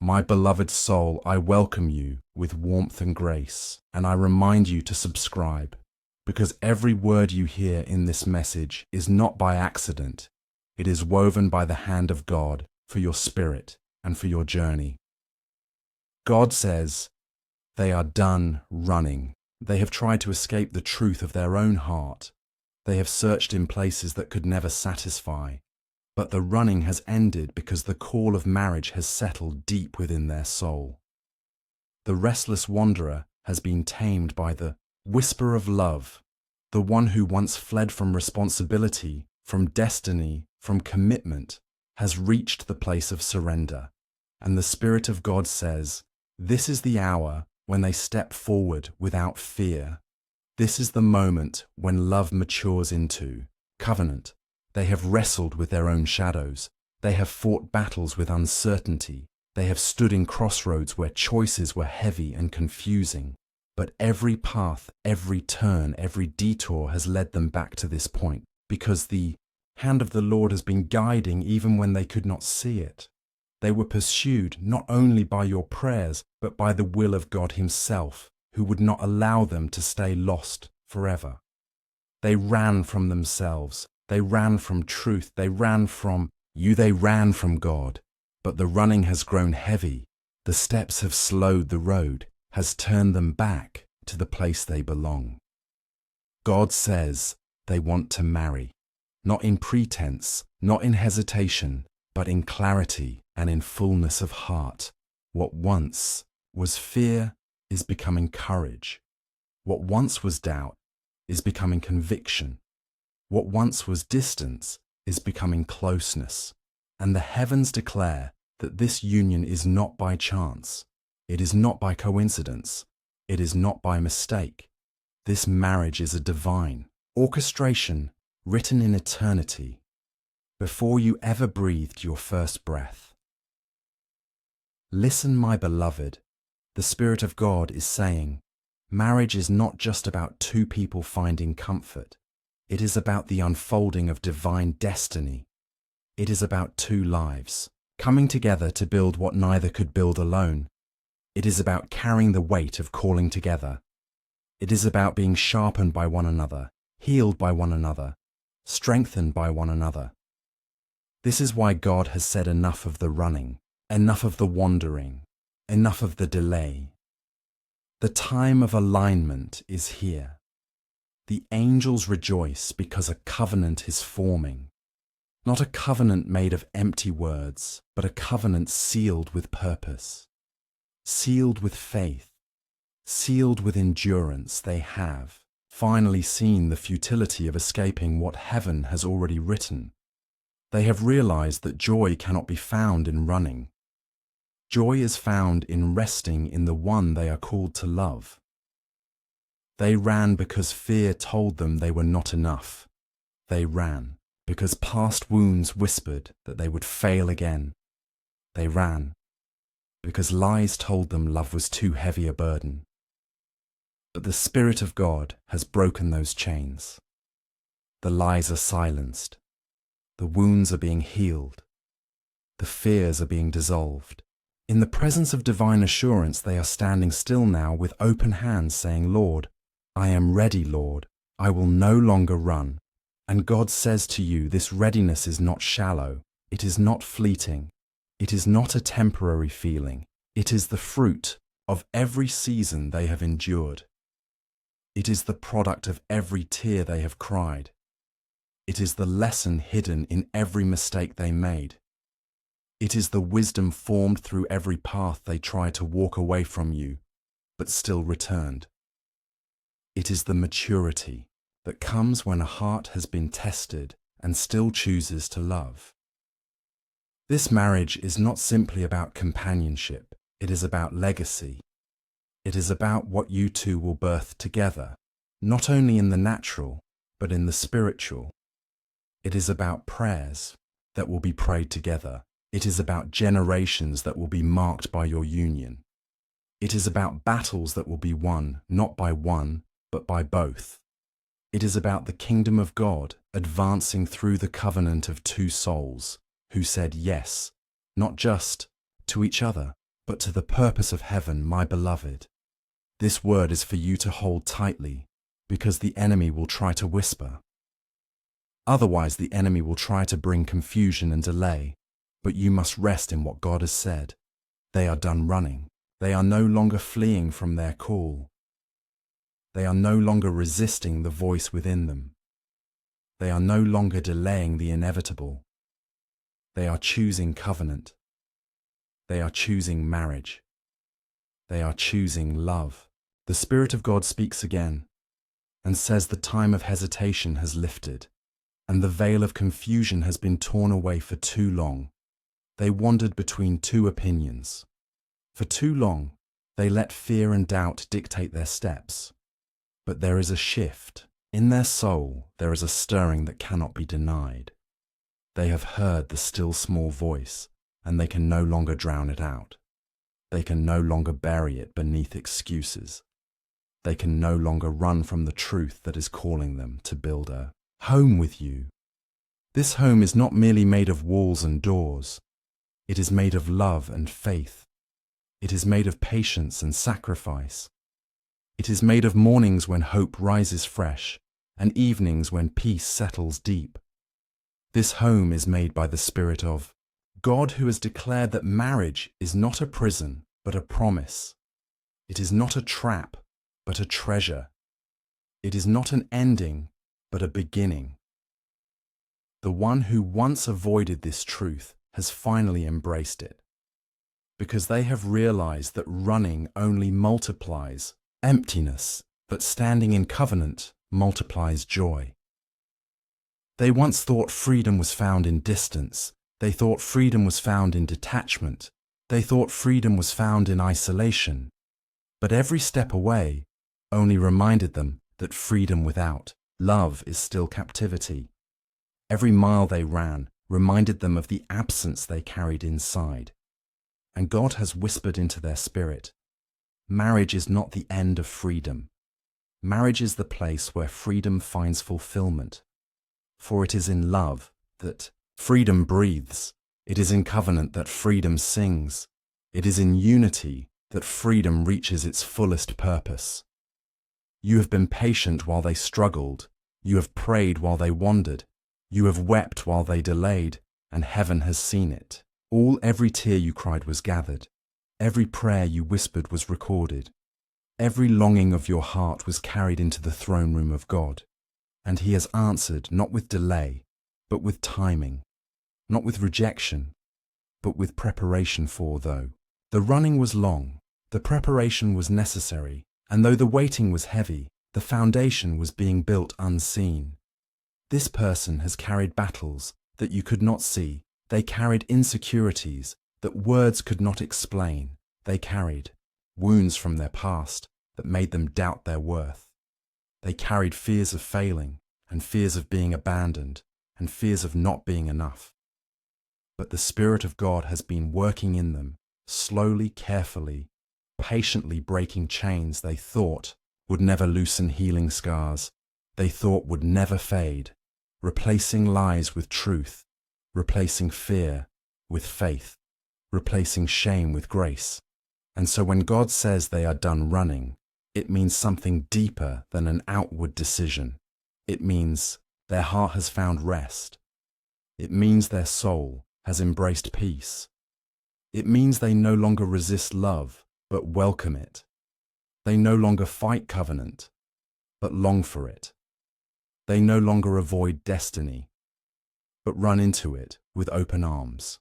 My beloved soul, I welcome you with warmth and grace, and I remind you to subscribe, because every word you hear in this message is not by accident. It is woven by the hand of God for your spirit and for your journey. God says, they are done running. They have tried to escape the truth of their own heart. They have searched in places that could never satisfy. But the running has ended because the call of marriage has settled deep within their soul. The restless wanderer has been tamed by the whisper of love, the one who once fled from responsibility, from destiny, from commitment, has reached the place of surrender. And the Spirit of God says, this is the hour when they step forward without fear. This is the moment when love matures into covenant. They have wrestled with their own shadows. They have fought battles with uncertainty. They have stood in crossroads where choices were heavy and confusing. But every path, every turn, every detour has led them back to this point, because the hand of the Lord has been guiding even when they could not see it. They were pursued not only by your prayers, but by the will of God Himself, who would not allow them to stay lost forever. They ran from themselves. They ran from truth. They ran from you. They ran from God. But the running has grown heavy. The steps have slowed the road, has turned them back to the place they belong. God says they want to marry, not in pretense, not in hesitation, but in clarity and in fullness of heart. What once was fear is becoming courage. What once was doubt is becoming conviction. What once was distance is becoming closeness. And the heavens declare that this union is not by chance. It is not by coincidence. It is not by mistake. This marriage is a divine orchestration written in eternity, before you ever breathed your first breath. Listen, my beloved, the Spirit of God is saying, marriage is not just about two people finding comfort. It is about the unfolding of divine destiny. It is about two lives coming together to build what neither could build alone. It is about carrying the weight of calling together. It is about being sharpened by one another, healed by one another, strengthened by one another. This is why God has said enough of the running, enough of the wandering, enough of the delay. The time of alignment is here. The angels rejoice because a covenant is forming. Not a covenant made of empty words, but a covenant sealed with purpose. Sealed with faith, sealed with endurance. They have finally seen the futility of escaping what heaven has already written. They have realized that joy cannot be found in running. Joy is found in resting in the one they are called to love. They ran because fear told them they were not enough. They ran because past wounds whispered that they would fail again. They ran because lies told them love was too heavy a burden. But the Spirit of God has broken those chains. The lies are silenced. The wounds are being healed. The fears are being dissolved. In the presence of divine assurance, they are standing still now with open hands saying, Lord, I am ready, Lord. I will no longer run. And God says to you, this readiness is not shallow. It is not fleeting. It is not a temporary feeling. It is the fruit of every season they have endured. It is the product of every tear they have cried. It is the lesson hidden in every mistake they made. It is the wisdom formed through every path they tried to walk away from you, but still returned. It is the maturity that comes when a heart has been tested and still chooses to love. This marriage is not simply about companionship. It is about legacy. It is about what you two will birth together, not only in the natural, but in the spiritual. It is about prayers that will be prayed together. It is about generations that will be marked by your union. It is about battles that will be won, not by one, but by both. It is about the kingdom of God advancing through the covenant of two souls who said yes, not just to each other, but to the purpose of heaven, my beloved. This word is for you to hold tightly, because the enemy will try to whisper. Otherwise, the enemy will try to bring confusion and delay, but you must rest in what God has said. They are done running. They are no longer fleeing from their call. They are no longer resisting the voice within them. They are no longer delaying the inevitable. They are choosing covenant. They are choosing marriage. They are choosing love. The Spirit of God speaks again and says the time of hesitation has lifted, and the veil of confusion has been torn away for too long. They wandered between two opinions. For too long, they let fear and doubt dictate their steps. But there is a shift. In their soul, there is a stirring that cannot be denied. They have heard the still small voice, and they can no longer drown it out. They can no longer bury it beneath excuses. They can no longer run from the truth that is calling them to build a home with you. This home is not merely made of walls and doors. It is made of love and faith. It is made of patience and sacrifice. It is made of mornings when hope rises fresh, and evenings when peace settles deep. This home is made by the Spirit of God, who has declared that marriage is not a prison, but a promise. It is not a trap, but a treasure. It is not an ending, but a beginning. The one who once avoided this truth has finally embraced it, because they have realized that running only multiplies emptiness, but standing in covenant multiplies joy. They once thought freedom was found in distance. They thought freedom was found in detachment. They thought freedom was found in isolation. But every step away only reminded them that freedom without love is still captivity. Every mile they ran reminded them of the absence they carried inside. And God has whispered into their spirit, marriage is not the end of freedom. Marriage is the place where freedom finds fulfillment. For it is in love that freedom breathes. It is in covenant that freedom sings. It is in unity that freedom reaches its fullest purpose. You have been patient while they struggled. You have prayed while they wandered. You have wept while they delayed, and heaven has seen it. Every tear you cried was gathered. Every prayer you whispered was recorded. Every longing of your heart was carried into the throne room of God. And he has answered not with delay, but with timing, not with rejection, but with preparation for though. The running was long, the preparation was necessary, and though the waiting was heavy, the foundation was being built unseen. This person has carried battles that you could not see. They carried insecurities that words could not explain. They carried wounds from their past that made them doubt their worth. They carried fears of failing and fears of being abandoned and fears of not being enough. But the Spirit of God has been working in them, slowly, carefully, patiently breaking chains they thought would never loosen, healing scars they thought would never fade, replacing lies with truth, replacing fear with faith, replacing shame with grace. And so when God says they are done running, it means something deeper than an outward decision. It means their heart has found rest. It means their soul has embraced peace. It means they no longer resist love, but welcome it. They no longer fight covenant, but long for it. They no longer avoid destiny, but run into it with open arms.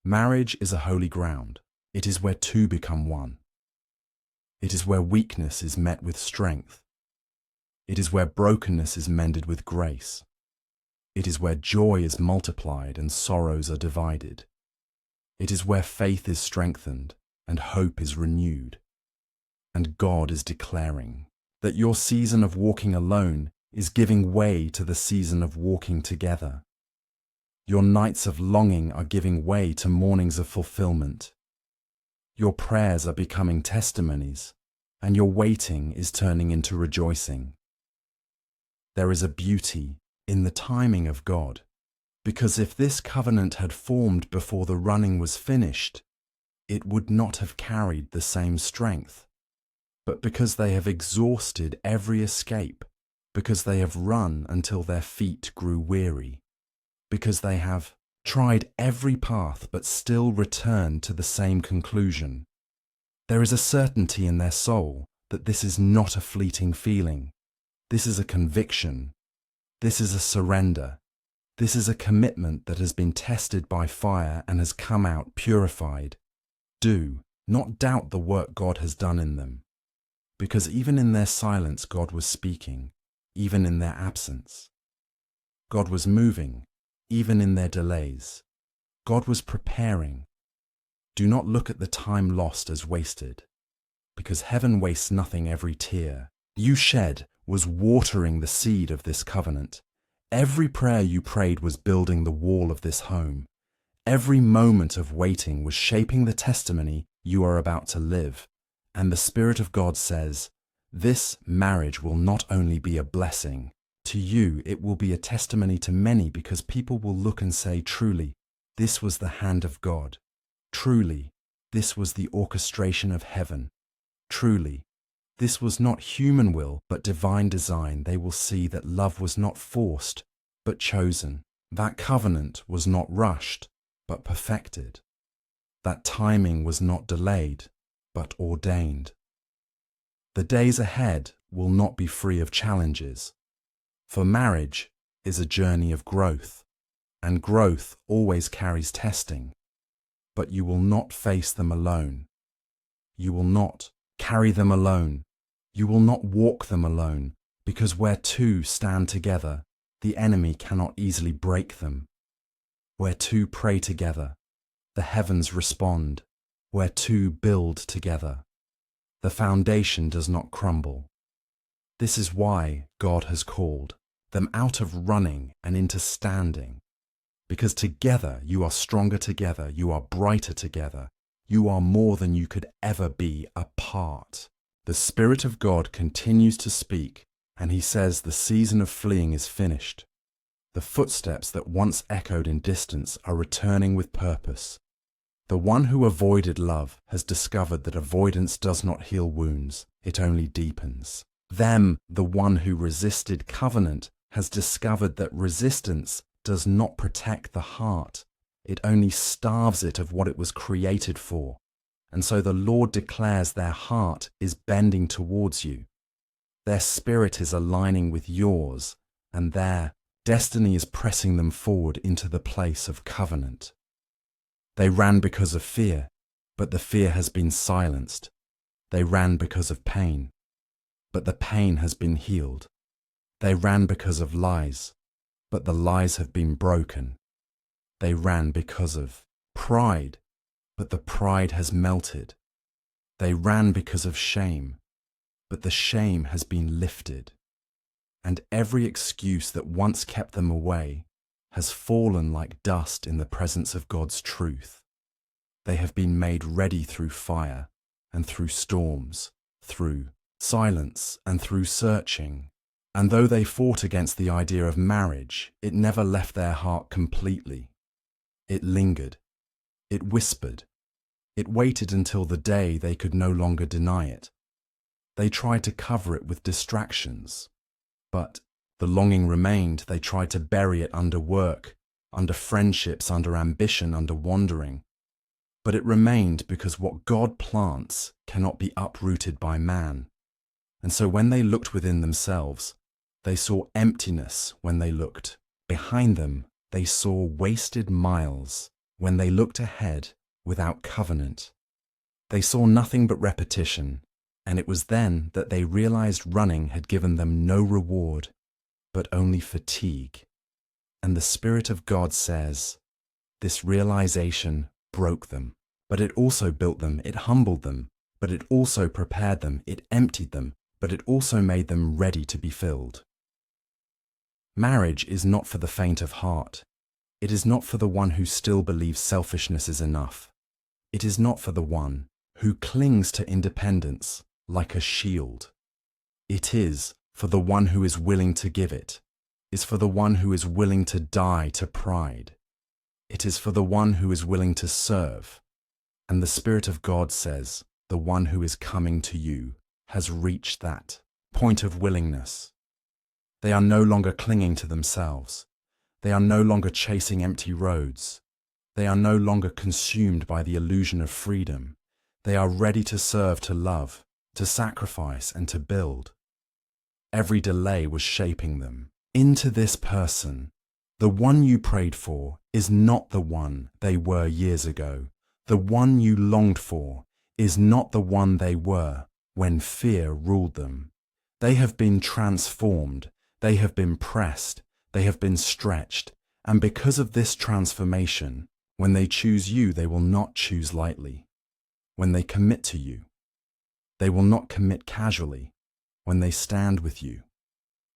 Marriage is a holy ground. It is where two become one. It is where weakness is met with strength. It is where brokenness is mended with grace. It is where joy is multiplied and sorrows are divided. It is where faith is strengthened and hope is renewed. And God is declaring that your season of walking alone is giving way to the season of walking together. Your nights of longing are giving way to mornings of fulfillment. Your prayers are becoming testimonies, and your waiting is turning into rejoicing. There is a beauty in the timing of God, because if this covenant had formed before the running was finished, it would not have carried the same strength. But because they have exhausted every escape, because they have run until their feet grew weary, because they have tried every path but still returned to the same conclusion, there is a certainty in their soul that this is not a fleeting feeling. This is a conviction. This is a surrender. This is a commitment that has been tested by fire and has come out purified. Do not doubt the work God has done in them, because even in their silence God was speaking, even in their absence. God was moving, even in their delays. God was preparing. Do not look at the time lost as wasted, because heaven wastes nothing. Every tear you shed was watering the seed of this covenant. Every prayer you prayed was building the wall of this home. Every moment of waiting was shaping the testimony you are about to live. And the Spirit of God says, this marriage will not only be a blessing to you, it will be a testimony to many, because people will look and say, truly, this was the hand of God. Truly, this was the orchestration of heaven. Truly, this was not human will, but divine design. They will see that love was not forced, but chosen. That covenant was not rushed, but perfected. That timing was not delayed, but ordained. The days ahead will not be free of challenges, for marriage is a journey of growth, and growth always carries testing. But you will not face them alone. You will not carry them alone. You will not walk them alone, because where two stand together, the enemy cannot easily break them. Where two pray together, the heavens respond. Where two build together, the foundation does not crumble. This is why God has called them out of running and into standing, because together you are stronger together, you are brighter together, you are more than you could ever be apart. The Spirit of God continues to speak, and he says the season of fleeing is finished. The footsteps that once echoed in distance are returning with purpose. The one who avoided love has discovered that avoidance does not heal wounds, it only deepens them. The one who resisted covenant has discovered that resistance does not protect the heart, it only starves it of what it was created for. And so the Lord declares their heart is bending towards you. Their spirit is aligning with yours, and their destiny is pressing them forward into the place of covenant. They ran because of fear, but the fear has been silenced. They ran because of pain, but the pain has been healed. They ran because of lies, but the lies have been broken. They ran because of pride, but the pride has melted. They ran because of shame, but the shame has been lifted. And every excuse that once kept them away has fallen like dust in the presence of God's truth. They have been made ready through fire and through storms, through silence and through searching. And though they fought against the idea of marriage, it never left their heart completely. It lingered. It whispered. It waited until the day they could no longer deny it. They tried to cover it with distractions, but the longing remained. They tried to bury it under work, under friendships, under ambition, under wandering. But it remained because what God plants cannot be uprooted by man. And so when they looked within themselves, they saw emptiness. When they looked behind them, they saw wasted miles. When they looked ahead without covenant, they saw nothing but repetition. And it was then that they realized running had given them no reward, but only fatigue. And the Spirit of God says, this realization broke them, but it also built them. It humbled them, but it also prepared them. It emptied them, but it also made them ready to be filled. Marriage is not for the faint of heart. It is not for the one who still believes selfishness is enough. It is not for the one who clings to independence like a shield. It is for the one who is willing to give it. Is for the one who is willing to die to pride. It is for the one who is willing to serve. And the Spirit of God says, the one who is coming to you has reached that point of willingness. They are no longer clinging to themselves. They are no longer chasing empty roads. They are no longer consumed by the illusion of freedom. They are ready to serve, to love, to sacrifice, and to build. Every delay was shaping them into this person. The one you prayed for is not the one they were years ago. The one you longed for is not the one they were when fear ruled them. They have been transformed. They have been pressed. They have been stretched. And because of this transformation, when they choose you, they will not choose lightly. When they commit to you, they will not commit casually. When they stand with you,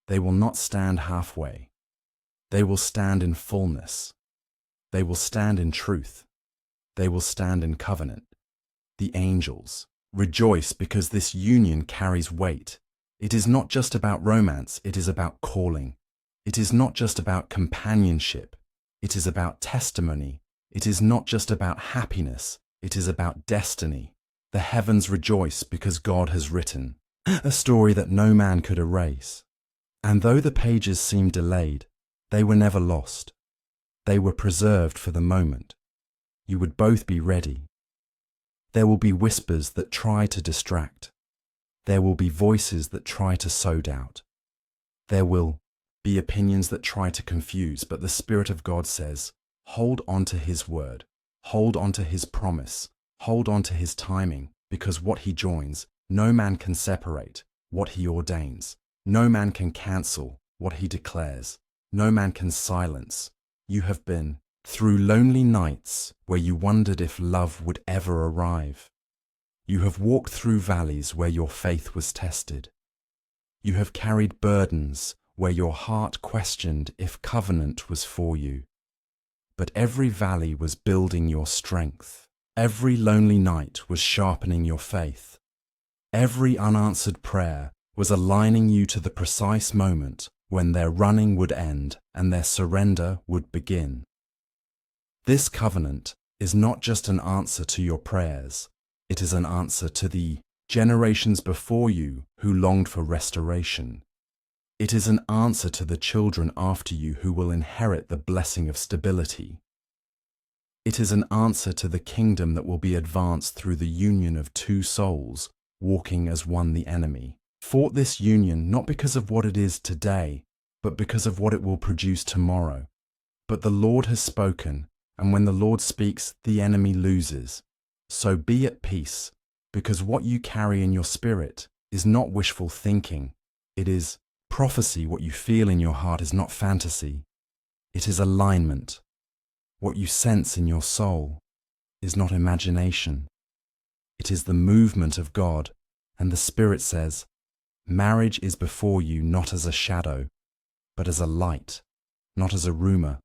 they will not stand halfway. They will stand in fullness. They will stand in truth. They will stand in covenant. The angels rejoice because this union carries weight. It is not just about romance, it is about calling. It is not just about companionship, it is about testimony. It is not just about happiness, it is about destiny. The heavens rejoice because God has written a story that no man could erase. And though the pages seem delayed, they were never lost. They were preserved for the moment. You would both be ready. There will be whispers that try to distract. There will be voices that try to sow doubt. There will be opinions that try to confuse, but the Spirit of God says, hold on to His word, hold on to His promise, hold on to His timing, because what He joins, no man can separate. What He ordains, no man can cancel. What He declares, no man can silence. You have been through lonely nights where you wondered if love would ever arrive. You have walked through valleys where your faith was tested. You have carried burdens where your heart questioned if covenant was for you. But every valley was building your strength. Every lonely night was sharpening your faith. Every unanswered prayer was aligning you to the precise moment when their running would end and their surrender would begin. This covenant is not just an answer to your prayers, it is an answer to the generations before you who longed for restoration. It is an answer to the children after you who will inherit the blessing of stability. It is an answer to the kingdom that will be advanced through the union of two souls, walking as one the enemy. Fought this union not because of what it is today, but because of what it will produce tomorrow. But the Lord has spoken, and when the Lord speaks, the enemy loses. So be at peace, because what you carry in your spirit is not wishful thinking. It is prophecy. What you feel in your heart is not fantasy. It is alignment. What you sense in your soul is not imagination. It is the movement of God, and the Spirit says, marriage is before you not as a shadow, but as a light, not as a rumor,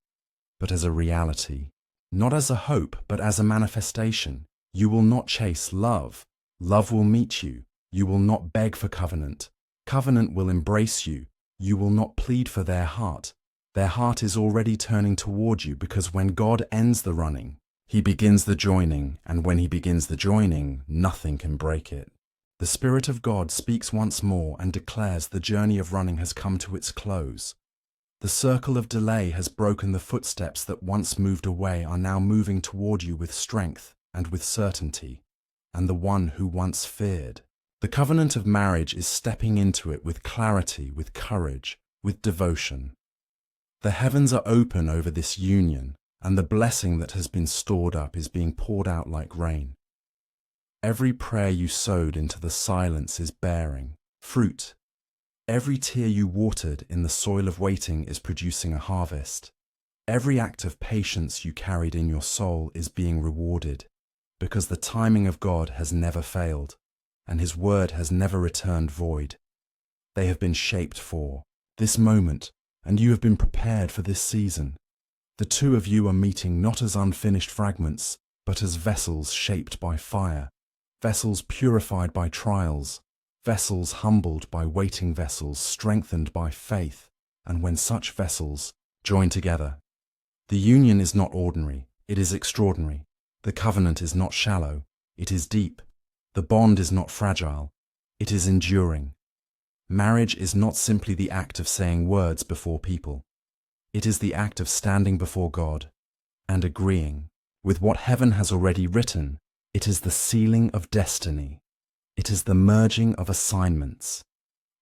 but as a reality, not as a hope, but as a manifestation. You will not chase love. Love will meet you. You will not beg for covenant. Covenant will embrace you. You will not plead for their heart. Their heart is already turning toward you, because when God ends the running, He begins the joining, and when He begins the joining, nothing can break it. The Spirit of God speaks once more and declares the journey of running has come to its close. The circle of delay has broken. The footsteps that once moved away are now moving toward you with strength and with certainty, and the one who once feared. The covenant of marriage is stepping into it with clarity, with courage, with devotion. The heavens are open over this union, and the blessing that has been stored up is being poured out like rain. Every prayer you sowed into the silence is bearing fruit. Every tear you watered in the soil of waiting is producing a harvest. Every act of patience you carried in your soul is being rewarded, because the timing of God has never failed, and His word has never returned void. They have been shaped for this moment, and you have been prepared for this season. The two of you are meeting not as unfinished fragments, but as vessels shaped by fire, vessels purified by trials, vessels humbled by waiting vessels, strengthened by faith. And when such vessels join together, the union is not ordinary, it is extraordinary. The covenant is not shallow, It is deep. The bond is not fragile. It is enduring. Marriage is not simply the act of saying words before people. It is the act of standing before God and agreeing with what heaven has already written. It is the sealing of destiny. It is the merging of assignments.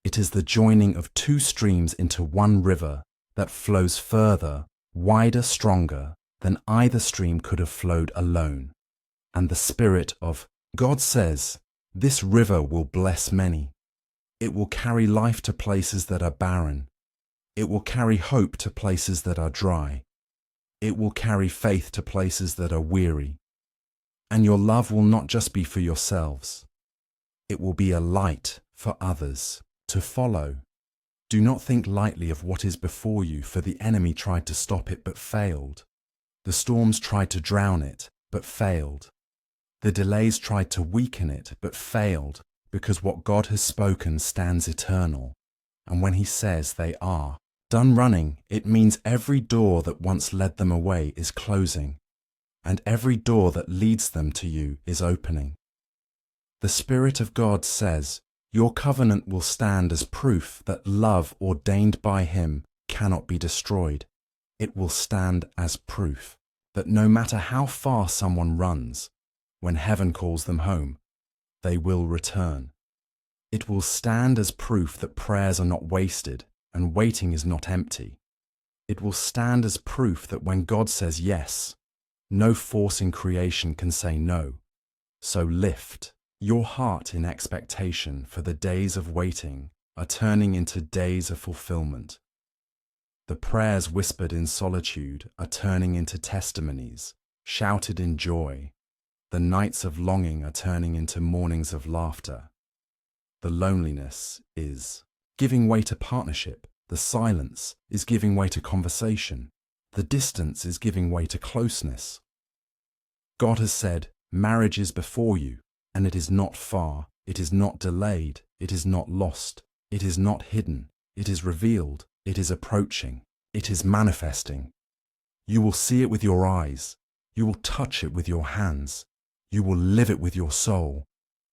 It is the joining of two streams into one river that flows further, wider, stronger than either stream could have flowed alone. And the Spirit of God says, this river will bless many. It will carry life to places that are barren. It will carry hope to places that are dry. It will carry faith to places that are weary. And your love will not just be for yourselves. It will be a light for others to follow. Do not think lightly of what is before you, for the enemy tried to stop it but failed. The storms tried to drown it but failed. The delays tried to weaken it but failed, because what God has spoken stands eternal. And when He says they are done running, it means every door that once led them away is closing, and every door that leads them to you is opening. The Spirit of God says, your covenant will stand as proof that love ordained by Him cannot be destroyed. It will stand as proof that no matter how far someone runs, when heaven calls them home, they will return. It will stand as proof that prayers are not wasted and waiting is not empty. It will stand as proof that when God says yes, no force in creation can say no. So lift your heart in expectation, for the days of waiting are turning into days of fulfillment. The prayers whispered in solitude are turning into testimonies, shouted in joy. The nights of longing are turning into mornings of laughter. The loneliness is giving way to partnership. The silence is giving way to conversation. The distance is giving way to closeness. God has said, marriage is before you, and it is not far, it is not delayed, it is not lost, it is not hidden, it is revealed, it is approaching, it is manifesting. You will see it with your eyes, you will touch it with your hands, you will live it with your soul,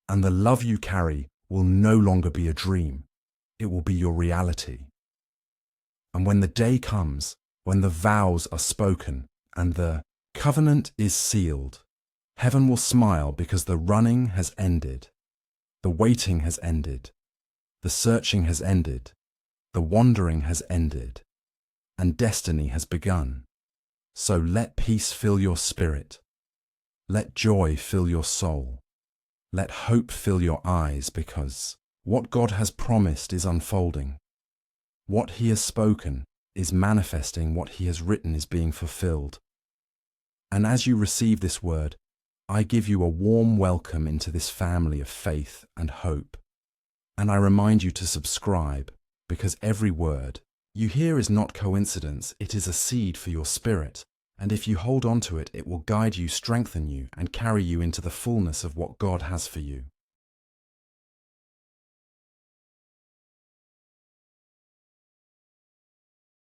and the love you carry will no longer be a dream, it will be your reality. And when the day comes, when the vows are spoken and the covenant is sealed, heaven will smile, because the running has ended, the waiting has ended, the searching has ended, the wandering has ended, and destiny has begun. So let peace fill your spirit. Let joy fill your soul. Let hope fill your eyes, because what God has promised is unfolding. What He has spoken is manifesting. What He has written is being fulfilled. And as you receive this word, I give you a warm welcome into this family of faith and hope. And I remind you to subscribe, because every word you hear is not coincidence, it is a seed for your spirit. And if you hold on to it, it will guide you, strengthen you, and carry you into the fullness of what God has for you.